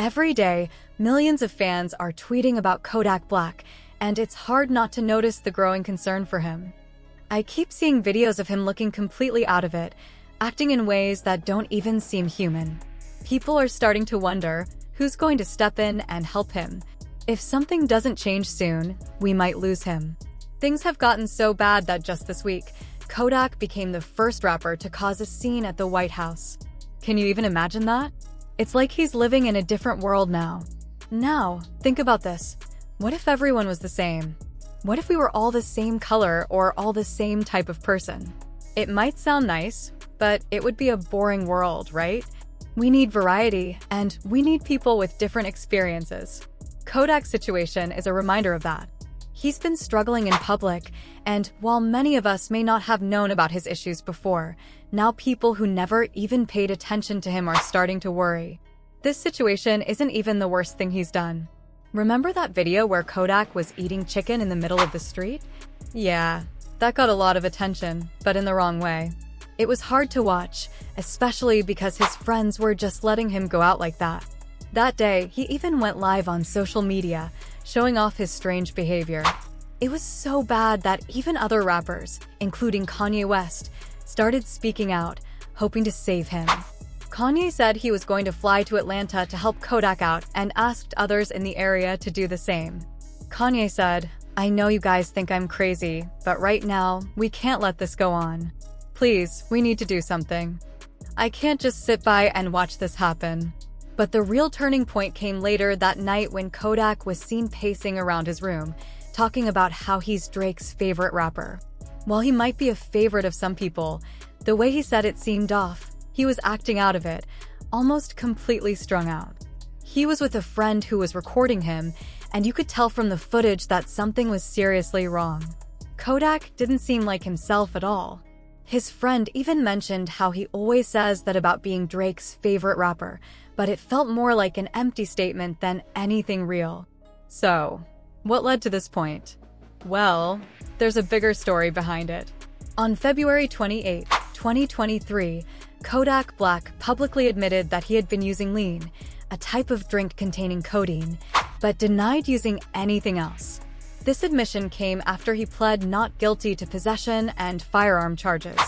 Every day, millions of fans are tweeting about Kodak Black, and it's hard not to notice the growing concern for him. I keep seeing videos of him looking completely out of it, acting in ways that don't even seem human. People are starting to wonder who's going to step in and help him. If something doesn't change soon, we might lose him. Things have gotten so bad that just this week, Kodak became the first rapper to cause a scene at the White House. Can you even imagine that? It's like he's living in a different world now. Now, think about this. What if everyone was the same? What if we were all the same color or all the same type of person? It might sound nice, but it would be a boring world, right? We need variety, and we need people with different experiences. Kodak's situation is a reminder of that. He's been struggling in public, and while many of us may not have known about his issues before, now people who never even paid attention to him are starting to worry. This situation isn't even the worst thing he's done. Remember that video where Kodak was eating chicken in the middle of the street? Yeah, that got a lot of attention, but in the wrong way. It was hard to watch, especially because his friends were just letting him go out like that. That day, he even went live on social media, showing off his strange behavior. It was so bad that even other rappers, including Kanye West, started speaking out, hoping to save him. Kanye said he was going to fly to Atlanta to help Kodak out and asked others in the area to do the same. Kanye said, "I know you guys think I'm crazy, but right now, we can't let this go on. Please, we need to do something. I can't just sit by and watch this happen." But the real turning point came later that night when Kodak was seen pacing around his room, talking about how he's Drake's favorite rapper. While he might be a favorite of some people, the way he said it seemed off. He was acting out of it, almost completely strung out. He was with a friend who was recording him, and you could tell from the footage that something was seriously wrong. Kodak didn't seem like himself at all. His friend even mentioned how he always says that about being Drake's favorite rapper, but it felt more like an empty statement than anything real. So, what led to this point? Well, there's a bigger story behind it. On February 28, 2023, Kodak Black publicly admitted that he had been using lean, a type of drink containing codeine, but denied using anything else. This admission came after he pled not guilty to possession and firearm charges.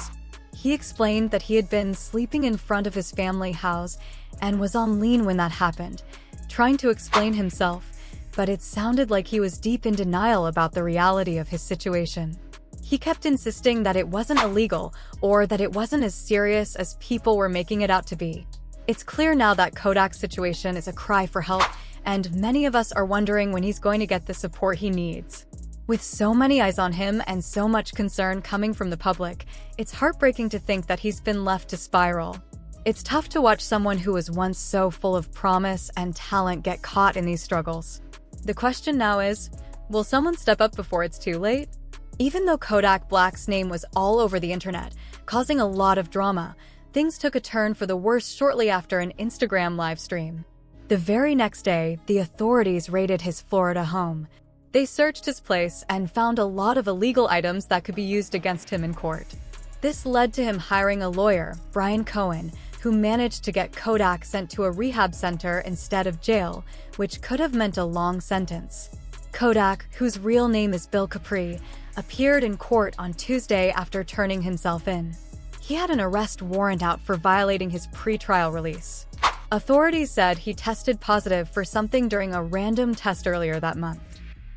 He explained that he had been sleeping in front of his family house and was on lean when that happened, trying to explain himself, but it sounded like he was deep in denial about the reality of his situation. He kept insisting that it wasn't illegal or that it wasn't as serious as people were making it out to be. It's clear now that Kodak's situation is a cry for help, and many of us are wondering when he's going to get the support he needs. With so many eyes on him and so much concern coming from the public, it's heartbreaking to think that he's been left to spiral. It's tough to watch someone who was once so full of promise and talent get caught in these struggles. The question now is, will someone step up before it's too late? Even though Kodak Black's name was all over the internet, causing a lot of drama, things took a turn for the worse shortly after an Instagram live stream. The very next day, the authorities raided his Florida home. They searched his place and found a lot of illegal items that could be used against him in court. This led to him hiring a lawyer, Brian Cohen, who managed to get Kodak sent to a rehab center instead of jail, which could have meant a long sentence. Kodak, whose real name is Bill Capri, appeared in court on Tuesday after turning himself in. He had an arrest warrant out for violating his pre-trial release. Authorities said he tested positive for something during a random test earlier that month.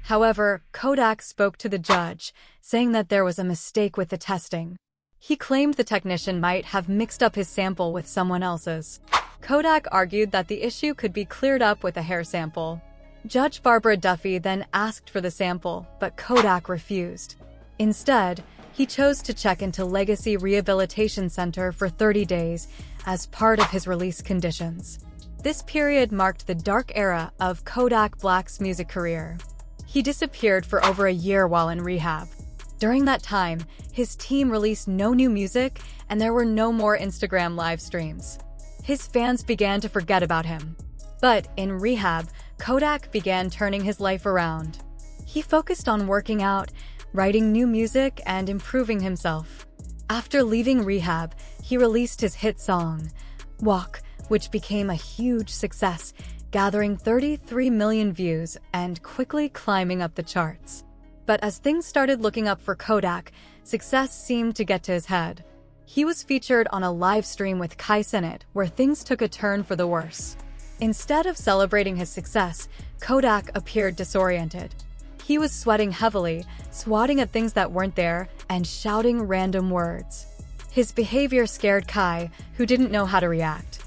However, Kodak spoke to the judge, saying that there was a mistake with the testing. He claimed the technician might have mixed up his sample with someone else's. Kodak argued that the issue could be cleared up with a hair sample. Judge Barbara Duffy then asked for the sample, but Kodak refused. Instead, he chose to check into Legacy Rehabilitation Center for 30 days as part of his release conditions. This period marked the dark era of Kodak Black's music career. He disappeared for over a year while in rehab. During that time, his team released no new music and there were no more Instagram live streams. His fans began to forget about him. But in rehab, Kodak began turning his life around. He focused on working out, writing new music, and improving himself. After leaving rehab, he released his hit song, Walk, which became a huge success, gathering 33 million views and quickly climbing up the charts. But as things started looking up for Kodak, success seemed to get to his head. He was featured on a live stream with Kai Cenat, where things took a turn for the worse. Instead of celebrating his success, Kodak appeared disoriented. He was sweating heavily, swatting at things that weren't there, and shouting random words. His behavior scared Kai, who didn't know how to react.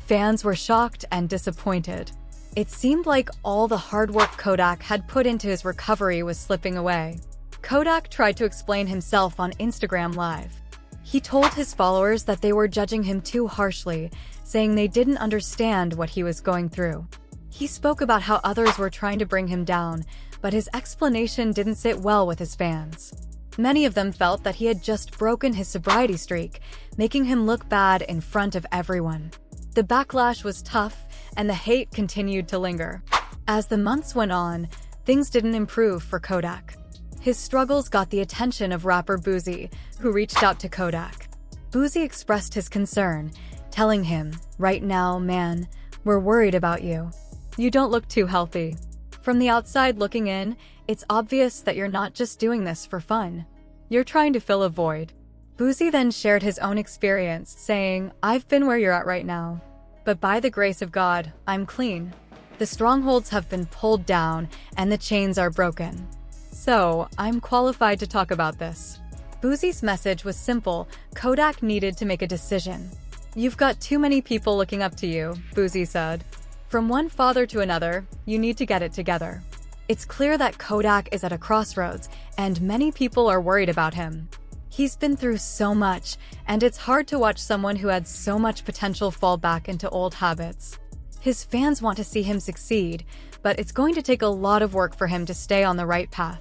Fans were shocked and disappointed. It seemed like all the hard work Kodak had put into his recovery was slipping away. Kodak tried to explain himself on Instagram Live. He told his followers that they were judging him too harshly, saying they didn't understand what he was going through. He spoke about how others were trying to bring him down, but his explanation didn't sit well with his fans. Many of them felt that he had just broken his sobriety streak, making him look bad in front of everyone. The backlash was tough, and the hate continued to linger. As the months went on, things didn't improve for Kodak. His struggles got the attention of rapper Boosie, who reached out to Kodak. Boosie expressed his concern, telling him, "Right now, man, we're worried about you. You don't look too healthy." From the outside looking in, it's obvious that you're not just doing this for fun. You're trying to fill a void. Boosie then shared his own experience, saying, "I've been where you're at right now. But by the grace of God, I'm clean. The strongholds have been pulled down and the chains are broken. So, I'm qualified to talk about this." Boosie's message was simple. Kodak needed to make a decision. "You've got too many people looking up to you," Boosie said. "From one father to another, you need to get it together." It's clear that Kodak is at a crossroads, and many people are worried about him. He's been through so much, and it's hard to watch someone who had so much potential fall back into old habits. His fans want to see him succeed, but it's going to take a lot of work for him to stay on the right path.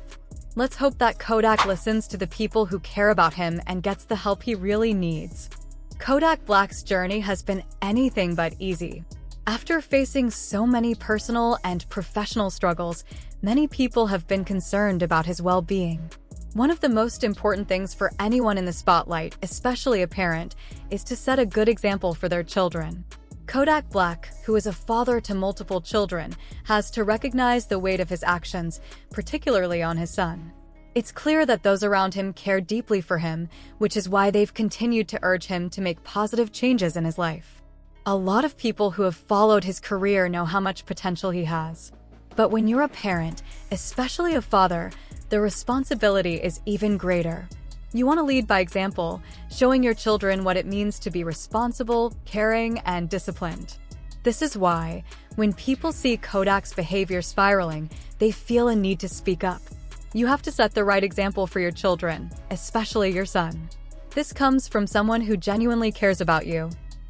Let's hope that Kodak listens to the people who care about him and gets the help he really needs. Kodak Black's journey has been anything but easy. After facing so many personal and professional struggles, many people have been concerned about his well-being. One of the most important things for anyone in the spotlight, especially a parent, is to set a good example for their children. Kodak Black, who is a father to multiple children, has to recognize the weight of his actions, particularly on his son. It's clear that those around him care deeply for him, which is why they've continued to urge him to make positive changes in his life. A lot of people who have followed his career know how much potential he has. But when you're a parent, especially a father, the responsibility is even greater. You want to lead by example, showing your children what it means to be responsible, caring, and disciplined. This is why, when people see Kodak's behavior spiraling, they feel a need to speak up. You have to set the right example for your children, especially your son. This comes from someone who genuinely cares about you.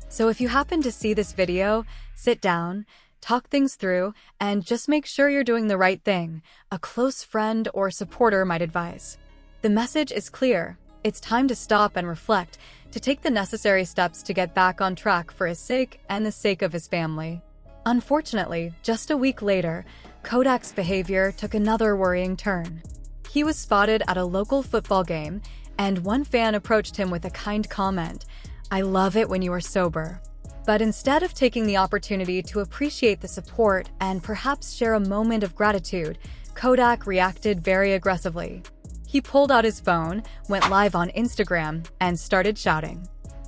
So if you happen to see this video, sit down, talk things through, and just make sure you're doing the right thing, a close friend or supporter might advise. The message is clear. It's time to stop and reflect, to take the necessary steps to get back on track for his sake and the sake of his family. Unfortunately, just a week later, Kodak's behavior took another worrying turn. He was spotted at a local football game, and one fan approached him with a kind comment, "I love it when you are sober." But instead of taking the opportunity to appreciate the support and perhaps share a moment of gratitude, Kodak reacted very aggressively. He pulled out his phone, went live on Instagram, and started shouting,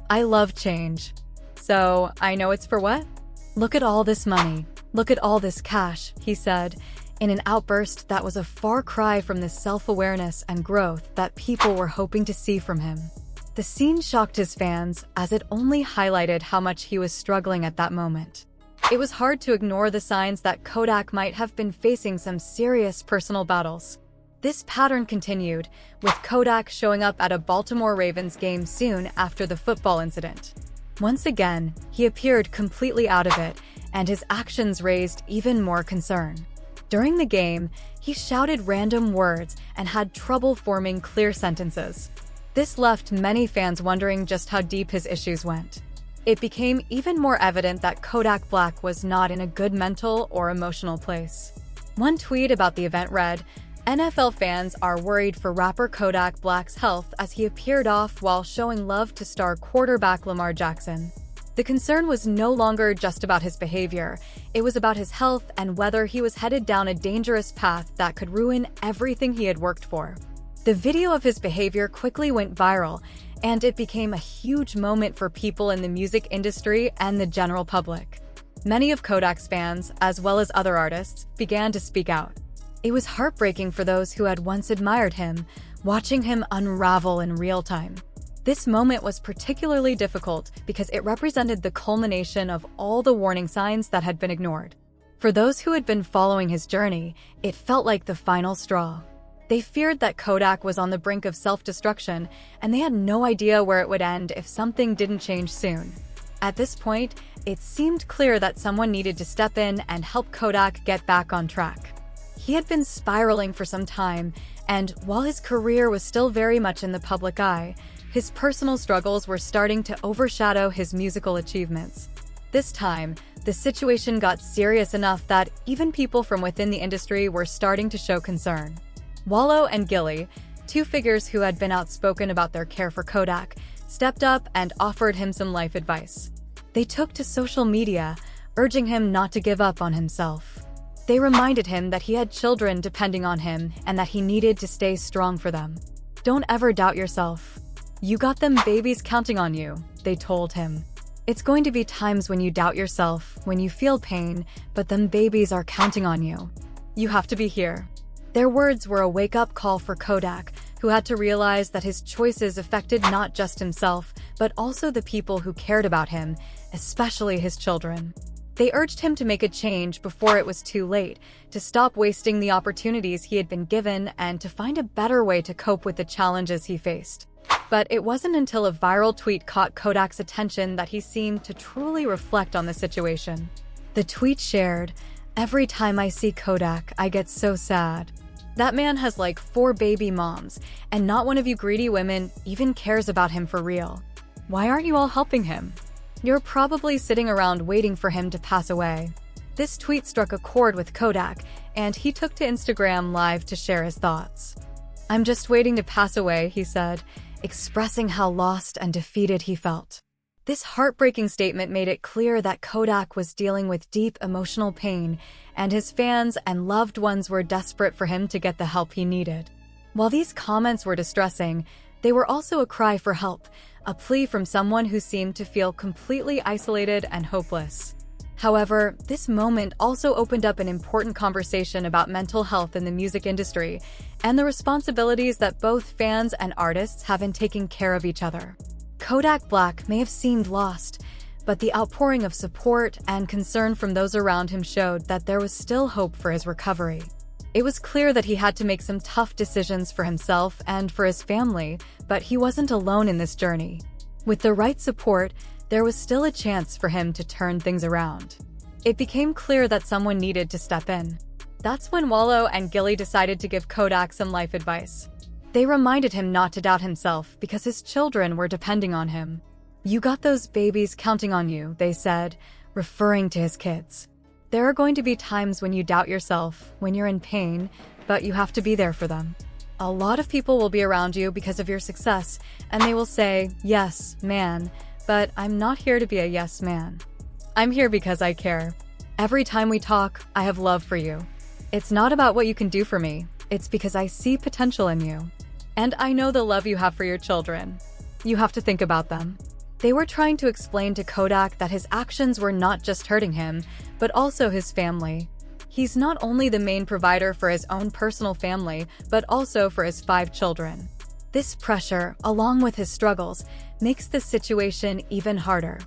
"I love change. So, I know it's for what? Look at all this money. Look at all this cash," he said, in an outburst that was a far cry from the self-awareness and growth that people were hoping to see from him. The scene shocked his fans, as it only highlighted how much he was struggling at that moment. It was hard to ignore the signs that Kodak might have been facing some serious personal battles. This pattern continued, with Kodak showing up at a Baltimore Ravens game soon after the football incident. Once again, he appeared completely out of it, and his actions raised even more concern. During the game, he shouted random words and had trouble forming clear sentences. This left many fans wondering just how deep his issues went. It became even more evident that Kodak Black was not in a good mental or emotional place. One tweet about the event read, "NFL fans are worried for rapper Kodak Black's health as he appeared off while showing love to star quarterback Lamar Jackson." The concern was no longer just about his behavior. It was about his health and whether he was headed down a dangerous path that could ruin everything he had worked for. The video of his behavior quickly went viral, and it became a huge moment for people in the music industry and the general public. Many of Kodak's fans, as well as other artists, began to speak out. It was heartbreaking for those who had once admired him, watching him unravel in real time. This moment was particularly difficult because it represented the culmination of all the warning signs that had been ignored. For those who had been following his journey, it felt like the final straw. They feared that Kodak was on the brink of self-destruction, and they had no idea where it would end if something didn't change soon. At this point, it seemed clear that someone needed to step in and help Kodak get back on track. He had been spiraling for some time, and while his career was still very much in the public eye, his personal struggles were starting to overshadow his musical achievements. This time, the situation got serious enough that even people from within the industry were starting to show concern. Wallow and Gilly, two figures who had been outspoken about their care for Kodak, stepped up and offered him some life advice. They took to social media, urging him not to give up on himself. They reminded him that he had children depending on him and that he needed to stay strong for them. "Don't ever doubt yourself. You got them babies counting on you," they told him. "It's going to be times when you doubt yourself, when you feel pain, but them babies are counting on you. You have to be here." Their words were a wake-up call for Kodak, who had to realize that his choices affected not just himself, but also the people who cared about him, especially his children. They urged him to make a change before it was too late, to stop wasting the opportunities he had been given and to find a better way to cope with the challenges he faced. But it wasn't until a viral tweet caught Kodak's attention that he seemed to truly reflect on the situation. The tweet shared, "Every time I see Kodak, I get so sad. That man has like 4 baby moms, and not one of you greedy women even cares about him for real. Why aren't you all helping him? You're probably sitting around waiting for him to pass away." This tweet struck a chord with Kodak, and he took to Instagram Live to share his thoughts. "I'm just waiting to pass away," he said, expressing how lost and defeated he felt. This heartbreaking statement made it clear that Kodak was dealing with deep emotional pain, and his fans and loved ones were desperate for him to get the help he needed. While these comments were distressing, they were also a cry for help, a plea from someone who seemed to feel completely isolated and hopeless. However, this moment also opened up an important conversation about mental health in the music industry and the responsibilities that both fans and artists have in taking care of each other. Kodak Black may have seemed lost, but the outpouring of support and concern from those around him showed that there was still hope for his recovery. It was clear that he had to make some tough decisions for himself and for his family, but he wasn't alone in this journey. With the right support, there was still a chance for him to turn things around. It became clear that someone needed to step in. That's when Wallow and Gilly decided to give Kodak some life advice. They reminded him not to doubt himself because his children were depending on him. "You got those babies counting on you," they said, referring to his kids. "There are going to be times when you doubt yourself, when you're in pain, but you have to be there for them. A lot of people will be around you because of your success, and they will say, 'Yes, man,' but I'm not here to be a yes man. I'm here because I care. Every time we talk, I have love for you. It's not about what you can do for me. It's because I see potential in you. And I know the love you have for your children. You have to think about them." They were trying to explain to Kodak that his actions were not just hurting him, but also his family. He's not only the main provider for his own personal family, but also for his 5 children. This pressure, along with his struggles, makes this situation even harder.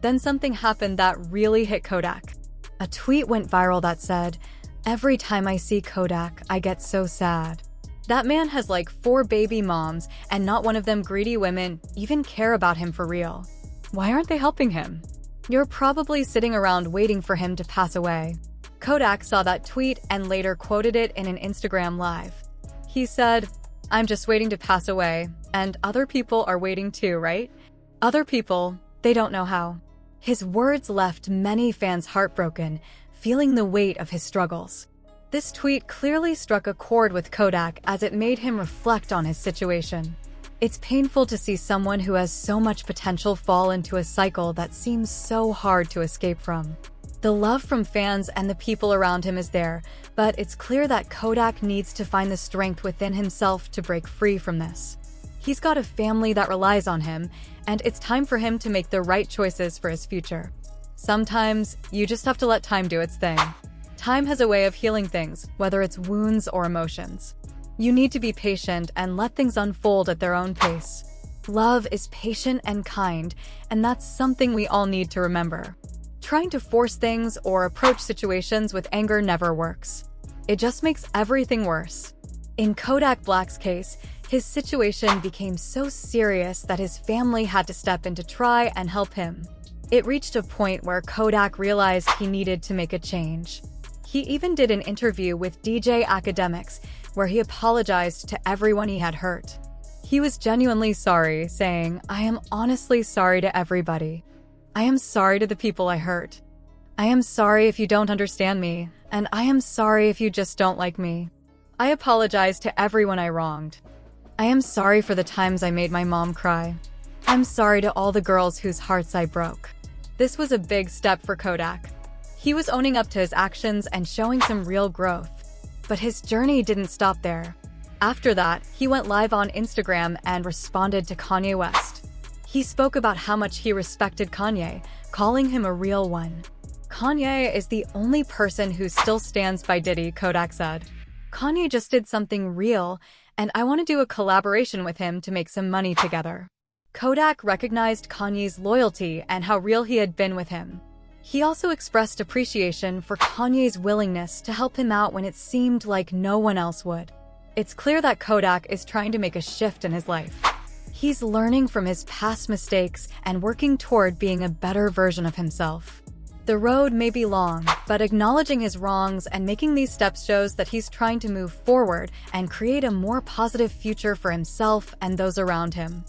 Then something happened that really hit Kodak. A tweet went viral that said, "Every time I see Kodak, I get so sad. That man has like 4 baby moms, and not one of them greedy women even care about him for real. Why aren't they helping him? You're probably sitting around waiting for him to pass away." Kodak saw that tweet and later quoted it in an Instagram Live. He said, "I'm just waiting to pass away, and other people are waiting too, right? Other people, they don't know how." His words left many fans heartbroken, feeling the weight of his struggles. This tweet clearly struck a chord with Kodak as it made him reflect on his situation. It's painful to see someone who has so much potential fall into a cycle that seems so hard to escape from. The love from fans and the people around him is there, but it's clear that Kodak needs to find the strength within himself to break free from this. He's got a family that relies on him, and it's time for him to make the right choices for his future. Sometimes, you just have to let time do its thing. Time has a way of healing things, whether it's wounds or emotions. You need to be patient and let things unfold at their own pace. Love is patient and kind, and that's something we all need to remember. Trying to force things or approach situations with anger never works. It just makes everything worse. In Kodak Black's case, his situation became so serious that his family had to step in to try and help him. It reached a point where Kodak realized he needed to make a change. He even did an interview with DJ Academics where he apologized to everyone he had hurt. He was genuinely sorry, saying, "I am honestly sorry to everybody. I am sorry to the people I hurt. I am sorry if you don't understand me, and I am sorry if you just don't like me. I apologize to everyone I wronged. I am sorry for the times I made my mom cry. I'm sorry to all the girls whose hearts I broke." This was a big step for Kodak. He was owning up to his actions and showing some real growth. But his journey didn't stop there. After that, he went live on Instagram and responded to Kanye West. He spoke about how much he respected Kanye, calling him a real one. "Kanye is the only person who still stands by Diddy," Kodak said. "Kanye just did something real, and I want to do a collaboration with him to make some money together." Kodak recognized Kanye's loyalty and how real he had been with him. He also expressed appreciation for Kanye's willingness to help him out when it seemed like no one else would. It's clear that Kodak is trying to make a shift in his life. He's learning from his past mistakes and working toward being a better version of himself. The road may be long, but acknowledging his wrongs and making these steps shows that he's trying to move forward and create a more positive future for himself and those around him.